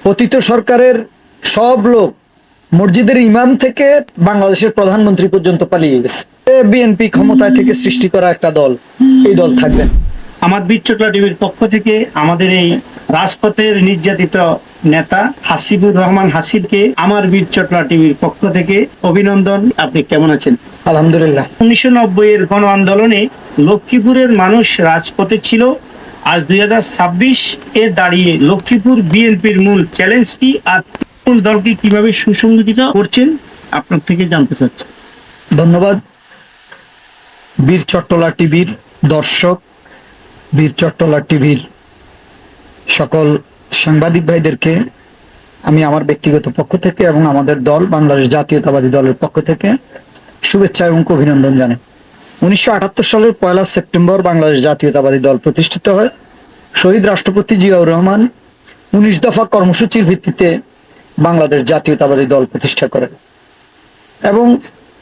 পতিত সরকারের সব লোক মসজিদের ইমাম থেকে বাংলাদেশের প্রধানমন্ত্রী পর্যন্ত পালিয়ে গেছে। বিএনপি ক্ষমতায় থেকে সৃষ্টি করা একটা দল, এই দল থাকবেন। আমার বীর চোটলা টিভির পক্ষ থেকে আমাদের এই রাজপথের নির্যাতিত নেতা হাসিবুর রহমান হাসিবকে আমার বীর চোটলা টিভির পক্ষ থেকে অভিনন্দন। আপনি কেমন আছেন? আলহামদুলিল্লাহ। 1990 এর গণ আন্দোলনে লক্ষ্মীপুরের মানুষ রাজপথে ছিল। আজ 2026 এ দাঁড়িয়ে লক্ষ্মীপুর বিএনপির মূল চ্যালেঞ্জ কি আর মূল দলকে কিভাবে সুসংগঠিত করছেন আপনার থেকে জানতে চাচ্ছি। ধন্যবাদ। বীর চট্টলা টিভির দর্শক, বীর চট্টলা টিভির সকল সাংবাদিক ভাইদেরকে আমি আমার ব্যক্তিগত পক্ষ থেকে এবং আমাদের দল বাংলাদেশ জাতীয়তাবাদী দলের পক্ষ থেকে শুভেচ্ছা এবং অভিনন্দন জানাই। 1978 সালের 1 সেপ্টেম্বর বাংলাদেশ জাতীয়তাবাদী দল প্রতিষ্ঠিত হয়। শহীদ রাষ্ট্রপতি জিয়াউর রহমান 19 দফা কর্মসূচির ভিত্তিতে বাংলাদেশ জাতীয়তাবাদী দল প্রতিষ্ঠা করেন এবং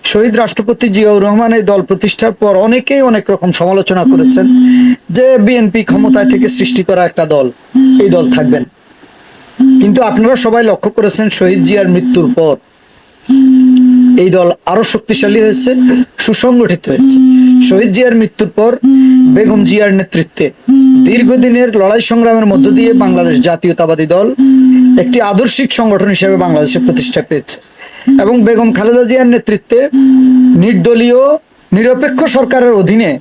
শহীদ রাষ্ট্রপতি জিয়াউর রহমান এই দল প্রতিষ্ঠার পর অনেকেই অনেক রকম সমালোচনা করেছেন যে বিএনপি ক্ষমতায় থেকে সৃষ্টি করা একটা দল, এই দল থাকবেন। কিন্তু আপনারা সবাই লক্ষ্য করেছেন শহীদ জিয়ার মৃত্যুর পর এই দল আরো শক্তিশালী হয়েছে, সুসংগঠিত হয়েছে। শহীদ জিয়ার মৃত্যুর পর বেগম জিয়ার নেতৃত্বে দীর্ঘদিনের লড়াই সংগ্রামের মধ্য দিয়ে বাংলাদেশ জাতীয়তাবাদী দল একটি আদর্শিক সংগঠন হিসেবে বাংলাদেশে প্রতিষ্ঠা পেয়েছে এবং বেগম খালেদা জিয়ার নেতৃত্বে নির্দলীয় নিরপেক্ষ সরকারের অধীনে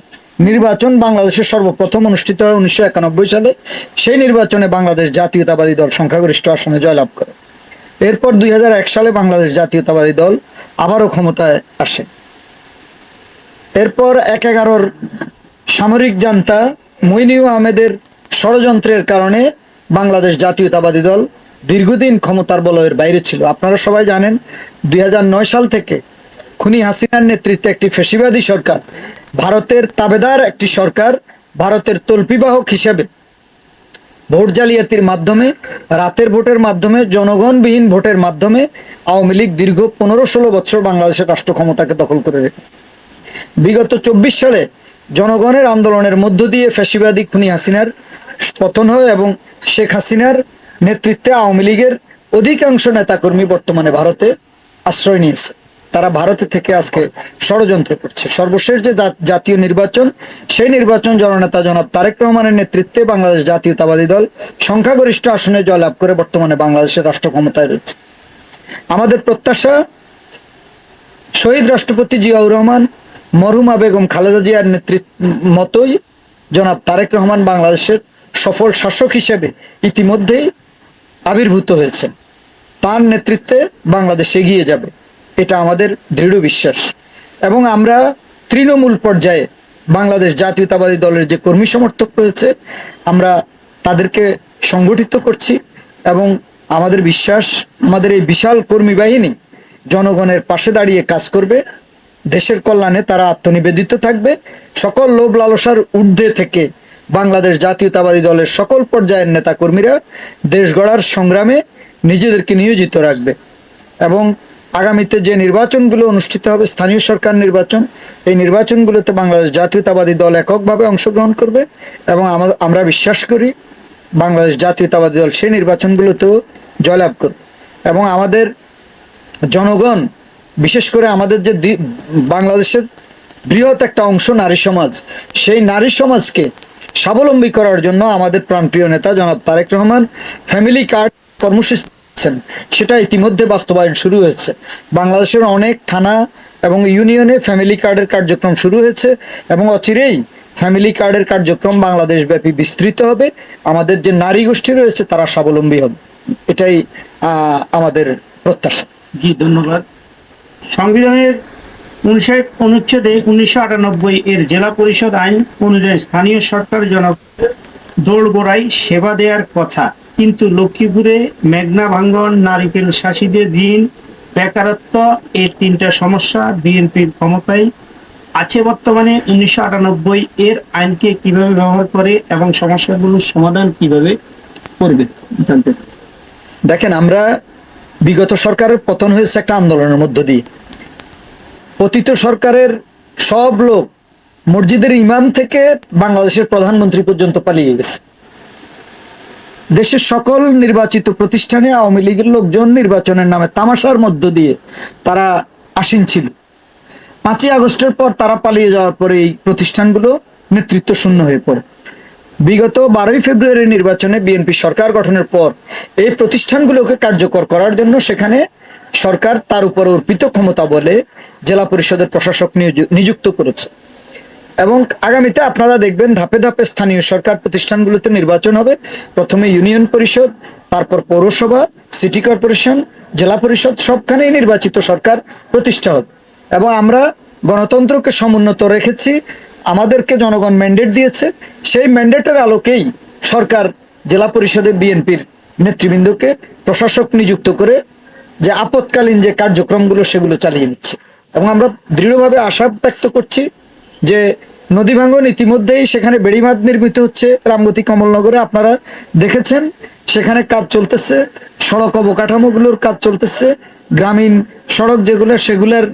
নির্বাচন বাংলাদেশের সর্বপ্রথম অনুষ্ঠিত হয় 1991 সালে। সেই নির্বাচনে বাংলাদেশ জাতীয়তাবাদী দল সংখ্যাগরিষ্ঠ আসনে জয়লাভ করে। এরপর 2001 সালে বাংলাদেশ জাতীয়তাবাদী দল আবারও ক্ষমতায় আসে। এরপর 1/11 সামরিক জান্তা মইনুল আহমেদের ষড়যন্ত্রের কারণে বাংলাদেশ জাতীয়তাবাদী দল দীর্ঘদিন ক্ষমতার বলয়ের বাইরে ছিল। আপনারা সবাই জানেন 2009 সাল থেকে খুনি হাসিনার নেতৃত্বে একটি ফ্যাসিবাদী সরকার, ভারতের তাবেদার একটি সরকার, ভারতের তল্পিবাহক হিসেবে ভোট জালিয়াতির মাধ্যমে, রাতের ভোটের মাধ্যমে, জনগণবিহীন ভোটের মাধ্যমে আওয়ামী লীগ দীর্ঘ 15-16 বছর বাংলাদেশের রাষ্ট্র ক্ষমতাকে দখল করে রেখে বিগত 24 সালে জনগণের আন্দোলনের মধ্য দিয়ে ফ্যাসিবাদী খুনি হাসিনার পতন হয় এবং শেখ হাসিনার নেতৃত্বে আওয়ামী লীগের অধিকাংশ নেতাকর্মী বর্তমানে ভারতে আশ্রয় নিয়েছে। তারা ভারতে থেকে আজকে ষড়যন্ত্র করছে। সর্বশেষ যে জাতীয় নির্বাচন, সেই নির্বাচন জননেতা জনাব তারেক রহমানের নেতৃত্বে বাংলাদেশ জাতীয়তাবাদী দল সংখ্যাগরিষ্ঠ আসনে জয়লাভ করে বর্তমানে বাংলাদেশের রাষ্ট্র ক্ষমতায় রয়েছে। আমাদের প্রত্যাশা শহীদ রাষ্ট্রপতি জিয়াউর রহমান, মরহুমা বেগম খালেদা জিয়ার নেতৃত্ব মতোই জনাব তারেক রহমান বাংলাদেশের সফল শাসক হিসেবে ইতিমধ্যেই আবির্ভূত হয়েছে। তার নেতৃত্বে বাংলাদেশ এগিয়ে যাবে, এটা আমাদের দৃঢ় বিশ্বাস। এবং আমরা তৃণমূল পর্যায়ে বাংলাদেশ জাতীয়তাবাদী দলের যে কর্মী সমর্থক রয়েছে, আমরা তাদেরকে সংগঠিত করছি এবং আমাদের বিশ্বাস আমাদের এই বিশাল কর্মী বাহিনী জনগণের পাশে দাঁড়িয়ে কাজ করবে। দেশের কল্যাণে তারা আত্মনিবেদিত থাকবে। সকল লোভ লালসার ঊর্ধ্বে থেকে বাংলাদেশ জাতীয়তাবাদী দলের সকল পর্যায়ের নেতাকর্মীরা দেশ গড়ার সংগ্রামে নিজেদেরকে নিয়োজিত রাখবে এবং আগামীতে যে নির্বাচনগুলো অনুষ্ঠিত হবে, স্থানীয় সরকার নির্বাচন, এই নির্বাচনগুলোতে বাংলাদেশ জাতীয়তাবাদী দল এককভাবে অংশগ্রহণ করবে এবং আমরা বিশ্বাস করি বাংলাদেশ জাতীয়তাবাদী দল সেই নির্বাচনগুলোতেও জয়লাভ করবে। এবং আমাদের জনগণ, বিশেষ করে আমাদের যে বাংলাদেশের বৃহৎ একটা অংশ নারী সমাজ, সেই নারী সমাজকে স্বাবলম্বী করার জন্য আমাদের প্রাণপ্রিয় নেতা জনাব তারেক রহমান ফ্যামিলি কার্ড কর্মসূচি, সেটা ইতিমধ্যে বাস্তবায়ন শুরু হয়েছে। বাংলাদেশের অনেক থানা এবং ইউনিয়নে ফ্যামিলি কার্ডের কার্যক্রম শুরু হয়েছে এবং অচিরেই ফ্যামিলি কার্ডের কার্যক্রম বাংলাদেশ ব্যাপী বিস্তৃত হবে। আমাদের যে নারী গোষ্ঠী রয়েছে তারা স্বাবলম্বী হবে, এটাই আমাদের প্রত্যাশা। জি, ধন্যবাদ। সংবিধানের 59 অনুচ্ছেদে 1998 এর জেলা পরিষদ আইন অনুযায়ী স্থানীয় সরকার জনগণের দোরগোড়ায় সেবা দেওয়ার কথা, কিন্তু লক্ষ্মীপুরে মেঘনা ভাঙ্গন, নারিকেল শাসীদের ঋণ, বেকারত্ব, এই 3টা সমস্যা বিএনপির ক্ষমতায় আছে বর্তমানে। 1998 এর আইনকে কিভাবে ব্যবহার করে এবং সমস্যাগুলোর সমাধান কিভাবে করবে জানতে। দেখেন, আমরা বিগত সরকারের পতন হয়েছে একটা আন্দোলনের মধ্য দিয়ে। পতিত সরকারের সব লোক মসজিদের ইমাম থেকে বাংলাদেশের প্রধানমন্ত্রী পর্যন্ত পালিয়ে গেছে। দেশের সকল নির্বাচিত প্রতিষ্ঠানে আওয়ামী লীগের লোকজন নির্বাচনের নামে তামাশার মধ্য দিয়ে তারা আসীন ছিল। 5ই আগস্টের পর তারা পালিয়ে যাওয়ার পরে এই প্রতিষ্ঠানগুলো নেতৃত্ব শূন্য হয়ে পড়ে। বিগত 12ই ফেব্রুয়ারি নির্বাচনে বিএনপি সরকার গঠনের পর এই প্রতিষ্ঠানগুলোকে কার্যকর করার জন্য সেখানে সরকার তার উপর অর্পিত ক্ষমতা বলে জেলা পরিষদের প্রশাসক নিযুক্ত করেছে। এবং আগামীতে আপনারা দেখবেন ধাপে ধাপে স্থানীয় সরকার প্রতিষ্ঠানগুলোতে নির্বাচন হবে। প্রথমে ইউনিয়ন পরিষদ, তারপর পৌরসভা, সিটি কর্পোরেশন, জেলা পরিষদ, সবখানেই নির্বাচিত সরকার প্রতিষ্ঠা হবে। এবং আমরা গণতন্ত্রকে সমুন্নত রেখেছি, আমাদেরকে জনগণ ম্যান্ডেট দিয়েছে, সেই ম্যান্ডেটের আলোকেই সরকার জেলা পরিষদে বিএনপির নেতৃবৃন্দকে প্রশাসক নিযুক্ত করে যে আপৎকালীন যে কার্যক্রমগুলো সেগুলো চালিয়ে নিচ্ছে। এবং আমরা দৃঢ়ভাবে আশা ব্যক্ত করছি যে নদী ভাঙ্গন ইতিমধ্যেই সেখানে বেড়িবাঁধ নির্মিত হচ্ছে রামগতি কমলনগরে, আপনারা দেখেছেন সেখানে কাজ চলতেছে, সড়ক অবকাঠামোগুলোর কাজ চলতেছে, গ্রামীণ সড়ক যেগুলো সেগুলোর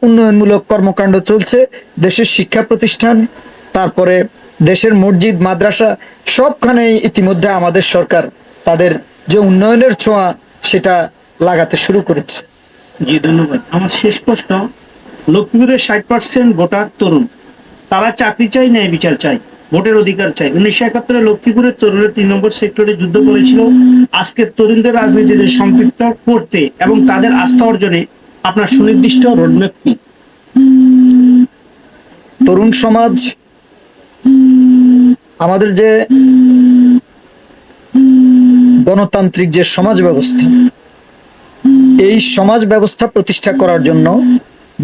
উন্নয়নমূলক কর্মকাণ্ড চলছে, দেশের শিক্ষা প্রতিষ্ঠান, তারপরে দেশের মসজিদ মাদ্রাসা সবখানেই ইতিমধ্যে আমাদের সরকার তাদের যে উন্নয়নের ছোঁয়া সেটা লাগাতে শুরু করেছে। জি ধন্যবাদ। আমার শেষ প্রশ্ন, লক্ষ্মীপুরের 60% ভোটার তরুণ, তারা চাকরি চাই, ন্যায় বিচার চাই, ভোটের অধিকার চাই। 1971 লক্ষ্মীপুরের তরুণের 3 নম্বর সেক্টরে যুদ্ধ করেছিল। আজকে তরুণদের রাজনীতিতে সম্পৃক্ত করতে এবং তাদের আস্থা অর্জনে আপনার সুনির্দিষ্ট রোডম্যাপ কি? তরুণ সমাজ আমাদের যে গণতান্ত্রিক যে সমাজ ব্যবস্থা, এই সমাজ ব্যবস্থা প্রতিষ্ঠা করার জন্য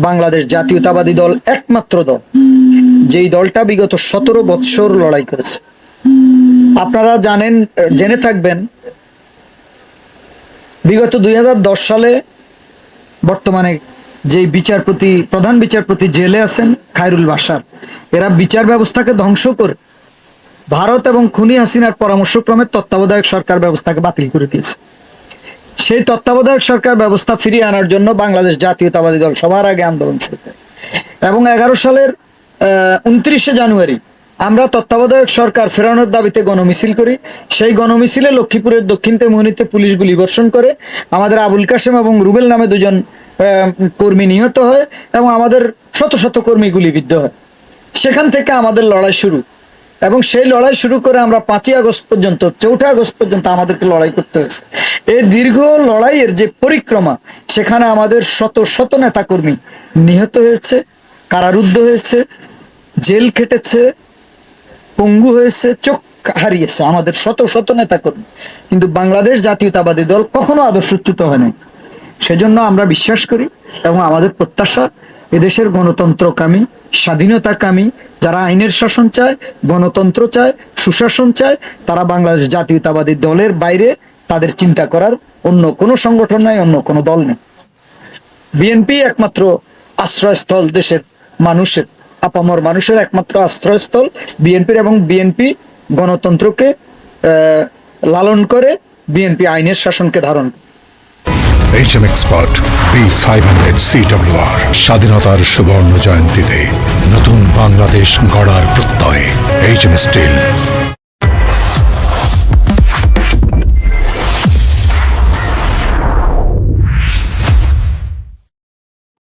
বাংলাদেশ জাতীয়তাবাদী দল একমাত্র দল যেই দলটা বিগত 17 বৎসর লড়াই করেছে। আপনারা জেনে থাকবেন বিগত 2010 সালে বর্তমানে যে প্রধান বিচারপতি জেলে আছেন খায়রুল বাশার, এরা বিচার ব্যবস্থাকে ধ্বংস করে ভারত এবং খুনি হাসিনার পরামর্শক্রমে তত্ত্বাবধায়ক সরকার ব্যবস্থাকে বাতিল করে দিয়েছে। সেই তত্ত্বাবধায়ক সরকার ব্যবস্থা ফিরিয়ে আনার জন্য বাংলাদেশ জাতীয়তাবাদী দল সবার আগে আন্দোলন শুরু করে এবং 11 সালের 29শে জানুয়ারি আমরা তত্ত্বাবধায়ক সরকার ফেরানোর দাবিতে গণমিছিল করি। সেই গণমিছিলে লক্ষ্মীপুরের দক্ষিণ তেমুহনীতে পুলিশ গুলিবর্ষণ করে আমাদের আবুল কাশেম এবং রুবেল নামে 2 জন কর্মী নিহত হয় এবং আমাদের শত শত কর্মী গুলিবিদ্ধ হয়। সেখান থেকে আমাদের লড়াই শুরু এবং সেই লড়াই শুরু করে আমরা 5ই আগস্ট পর্যন্ত 4 আগস্ট পর্যন্ত আমাদেরকে লড়াই করতে হয়েছে। এই দীর্ঘ লড়াইয়ের যে পরিক্রমা, সেখানে আমাদের শত শত নেতাকর্মী নিহত হয়েছে, কারারুদ্ধ হয়েছে, জেল খেটেছে, পঙ্গু হয়েছে, চোখ হারিয়েছে আমাদের শত শত নেতাকর্মী। কিন্তু বাংলাদেশ জাতীয়তাবাদী দল কখনো আদর্শচ্যুত হয় নাই। সেজন্য আমরা বিশ্বাস করি এবং আমাদের প্রত্যাশা এদেশের গণতন্ত্রকামী, স্বাধীনতাকামী, যারা আইনের শাসন চায়, গণতন্ত্র চায়, সুশাসন চায়, তারা বাংলাদেশ জাতীয়তাবাদী দলের বাইরে তাদের চিন্তা করার অন্য কোনো সংগঠন নাই, অন্য কোনো দল নেই। বিএনপি একমাত্র আশ্রয়স্থল, দেশের মানুষের, আপামর মানুষের একমাত্র আশ্রয়স্থল বিএনপির, এবং বিএনপি গণতন্ত্রকে লালন করে, বিএনপি আইনের শাসনকে ধারণ করে। HM Expert B500 CWR স্বাধীনতার সুবর্ণ জয়ন্তীতে নতুন বাংলাদেশ গড়ার প্রত্যয়। HM Steel